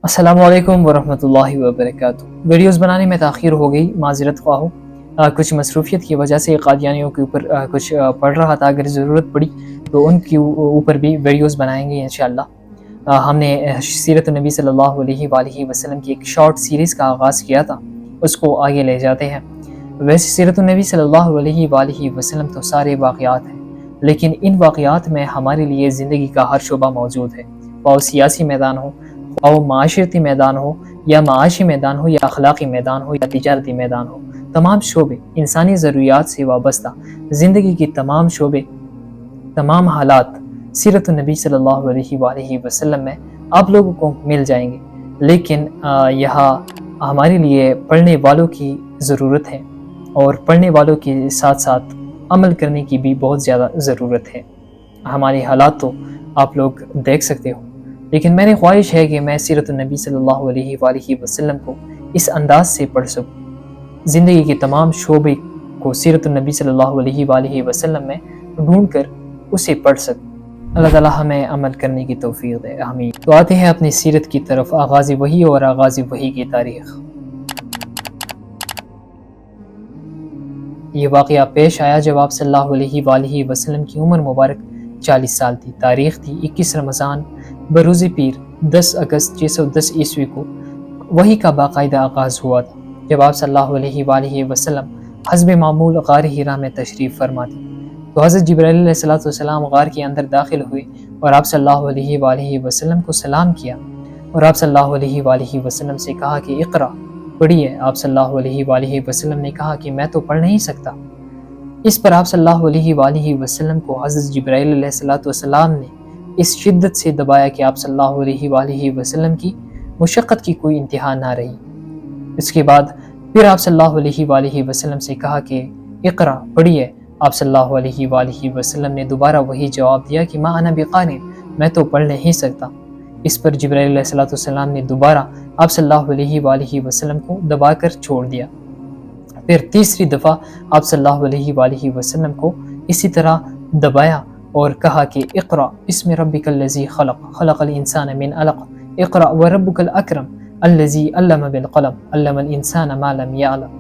अस्सलामु अलैकुम वरहमतुल्लाहि वबरकातुहू। वीडियोस बनाने में ताख़ीर हो गई, माज़रत ख़्वाह हूँ। कुछ मसरूफ़ियत की वजह से कादियानियों के ऊपर कुछ पढ़ रहा था। अगर ज़रूरत पड़ी तो उनके ऊपर भी वीडियोस बनाएंगे इंशाअल्लाह। हमने सीरत नबी सल्लल्लाहु अलैहि वसल्लम की एक शॉर्ट सीरीज़ का आगाज़ किया था, उसको आगे ले जाते हैं। वैसे सीरत नबी सल्लल्लाहु अलैहि वसल्लम तो सारे वाक़यात हैं, लेकिन इन वाक़यात में हमारे लिए ज़िंदगी का हर शोबा मौजूद है। और सियासी मैदान हो, और माशरती मैदान हो, या माशी मैदान हो, या अखलाक़ी मैदान हो, या तिजारती मैदान हो, तमाम शोबे इंसानी ज़रूरियात से वाबस्ता ज़िंदगी की तमाम शोबे, तमाम हालात सीरत नबी सल्लल्लाहु अलैहि वसल्लम में आप लोगों को मिल जाएंगे। लेकिन यहाँ हमारे लिए पढ़ने वालों की ज़रूरत है, और पढ़ने वालों के साथ साथ अमल करने की भी बहुत ज़्यादा ज़रूरत है। हमारी हालात तो आप लोग देख सकते हो, लेकिन मेरी ख्वाहिश है कि मैं सीरत नबी सल्लल्लाहु अलैहि वसल्लम को इस अंदाज से पढ़ सकूँ, ज़िंदगी के तमाम शोबे को सीरत नबी सल्लल्लाहु अलैहि वसल्लम में ढूंढ कर उसे पढ़ सकूँ। अल्लाह ताला हमें अमल करने की तौफीक दे, आमीन। तो आते हैं अपनी सीरत की तरफ। आगाज़ वही और आगाज़ वही की तारीख़। ये वाक़या पेश आया जब आप सल्लल्लाहु अलैहि वसल्लम की उम्र मुबारक 40 साल थी। तारीख़ थी 21 रमज़ान बरोज़ पीर 10 अगस्त 610 ईस्वी को वही का बाकायदा आगाज़ हुआ था, जब आप सल्लल्लाहु अलैहि वसल्लम हस्ब मामूल गार हिरा में तशरीफ़ फरमा थे। तो हज़रत जिब्राइल अलैहिस्सलाम गार के अंदर दाखिल हुए और आप सल्लल्लाहु अलैहि वसल्लम को सलाम किया, और आप सल्लल्लाहु अलैहि वसल्लम से कहा कि इक़रा, पढ़िए। आप सल्लल्लाहु अलैहि वसल्लम ने कहा कि मैं तो पढ़ नहीं सकता। इस पर आप सल्लल्लाहु अलैहि वसल्लम को हज़रत जिब्राइल अलैहिस्सलाम ने इस शिद्दत से दबाया कि आप सल्लल्लाहु अलैहि वसल्लम की मुशक्क़त की कोई इंतहा ना रही। इसके बाद फिर आप सल्लल्लाहु अलैहि वसल्लम से कहा कि इक़रा, पढ़िए। आप सल्लल्लाहु अलैहि वसल्लम ने दोबारा वही जवाब दिया कि मा अना बिक़ारिन, मैं तो पढ़ नहीं सकता। इस पर जिब्राइल अलैहिस्सलाम ने दोबारा आप सल्लल्लाहु अलैहि वसल्लम को दबाकर छोड़ दिया। फिर तीसरी दफ़ा आप सल्लल्लाहु अलैहि वसल्लम को इसी तरह दबाया और कहा कि इक़रा बिस्मि रब्बिकल्लज़ी खलक़, खलक़ल इंसान मिन अलक़, इक़रा व रब्बुकल अकरम अल्लज़ी अल्लम बिल क़लम, अल्लमल इंसान मा लम यअलम।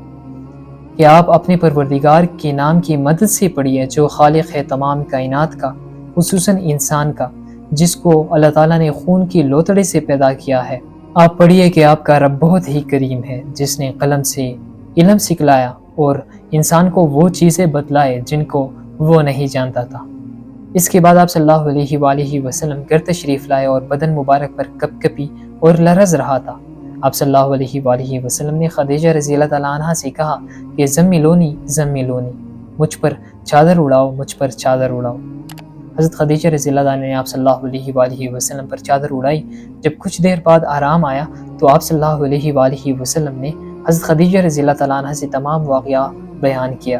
कि आप अपने परवरदिगार के नाम की मदद से पढ़िए, जो खालिक है तमाम कायनात का, खुसूसन इंसान का, जिसको अल्लाह ताला ने खून की लोतड़े से पैदा किया है। आप पढ़िए कि आपका रब बहुत ही करीम है, जिसने कलम से इल्म सिखलाया और इंसान को वो चीज़ें बतलाए जिनको वो नहीं जानता था। इसके बाद आप सल्लल्लाहु अलैहि वसल्लम घर तशरीफ़ लाए और बदन मुबारक पर कपकपी और लरज़ रहा था। आप सल्लल्लाहु अलैहि वसल्लम ने खदीजा रज़ियल्लाहु तआला अन्हा से कहा कि ज़म्मिलूनी ज़म्मिलूनी, मुझ पर चादर उड़ाओ, मुझ पर चादर उड़ाओ। हज़रत खदीजा रज़ियल्लाहु तआला ने आप सल्लल्लाहु अलैहि वसल्लम पर चादर उड़ाई। जब कुछ देर बाद आराम आया तो आप सल्लल्लाहु अलैहि वसल्लम ने हज़रत खदीजा रज़ियल्लाहु तआला अन्हा से तमाम वाक़या बयान किया।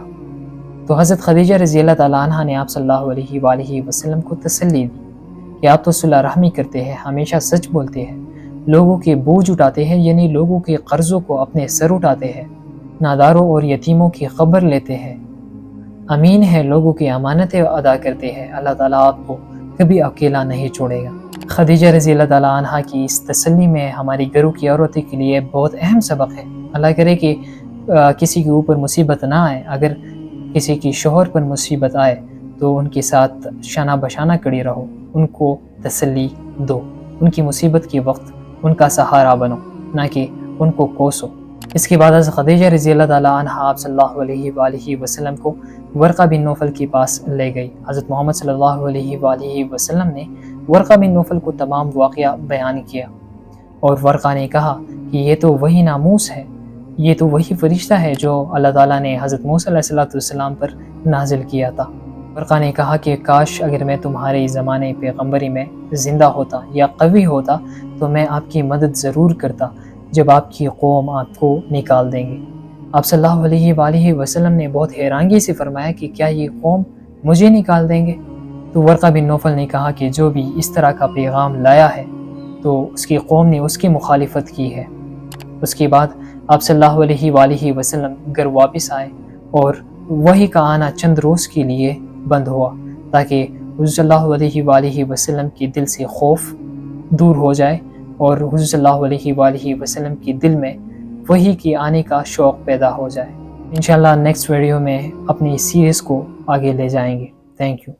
तो हज़रत खदीजा रज़ियल्लाहु तआला अन्हा ने आप सल्लल्लाहु अलैहि वसल्लम को तसल्ली दी कि आप तो सुलह रहमी करते हैं, हमेशा सच बोलते हैं, लोगों के बोझ उठाते हैं, यानी लोगों के कर्ज़ों को अपने सर उठाते हैं, नादारों और यतीमों की खबर लेते हैं, अमीन है, लोगों की अमानतें अदा करते हैं। अल्लाह ताला आपको कभी अकेला नहीं छोड़ेगा। खदीजा रज़ियल्लाहु तआला अन्हा की इस तसल्ली में हमारी घरों की औरतों के लिए बहुत अहम सबक है। अल्लाह करे कि किसी के ऊपर मुसीबत ना आए। अगर किसी की शोहर पर मुसीबत आए तो उनके साथ शाना बशाना खड़ी रहो, उनको तसल्ली दो, उनकी मुसीबत के वक्त उनका सहारा बनो, ना कि उनको कोसो। इसके बाद हज़रत खदीजा रज़ियल्लाहु तआला अन्हा आप सल्लल्लाहु अलैहि वसल्लम को वर्क़ा बिन नौफल के पास ले गई। हज़रत मोहम्मद सल्लल्लाहु अलैहि वसल्लम ने वर्क़ा बिन नौफल को तमाम वाक़या बयान किया, और वर्क़ा ने कहा कि ये तो वही नामूस है, ये तो वही फरिश्ता है जो अल्लाह ताला ने हज़रत मूसा अलैहिस्सलाम पर नाजिल किया था। वर्क़ा ने कहा कि काश अगर मैं तुम्हारे ज़माने पैगम्बरी में ज़िंदा होता या कवी होता तो मैं आपकी मदद ज़रूर करता जब आपकी कौम आपको निकाल देंगे। आप सल्लल्लाहु अलैहि वसल्लम ने बहुत हैरानगी से फरमाया कि क्या ये कौम मुझे निकाल देंगे? तो वर्क़ा बिन नौफल ने कहा कि जो भी इस तरह का पैगाम लाया है तो उसकी कौम ने उसकी मुखालिफत की है। उसके बाद आप सल्लल्लाहु अलैहि वसल्लम घर वापस आए और वही का आना चंद रोज़ के लिए बंद हुआ, ताकि हुज़ूर सल्लल्लाहु अलैहि वसल्लम के दिल से खौफ दूर हो जाए اور حضور صلی اللہ علیہ وآلہ وسلم کی دل میں وحی کی آنے کا شوق پیدا ہو جائے۔ انشاءاللہ نیکسٹ ویڈیو میں اپنی سیریز کو آگے لے جائیں گے۔ Thank you.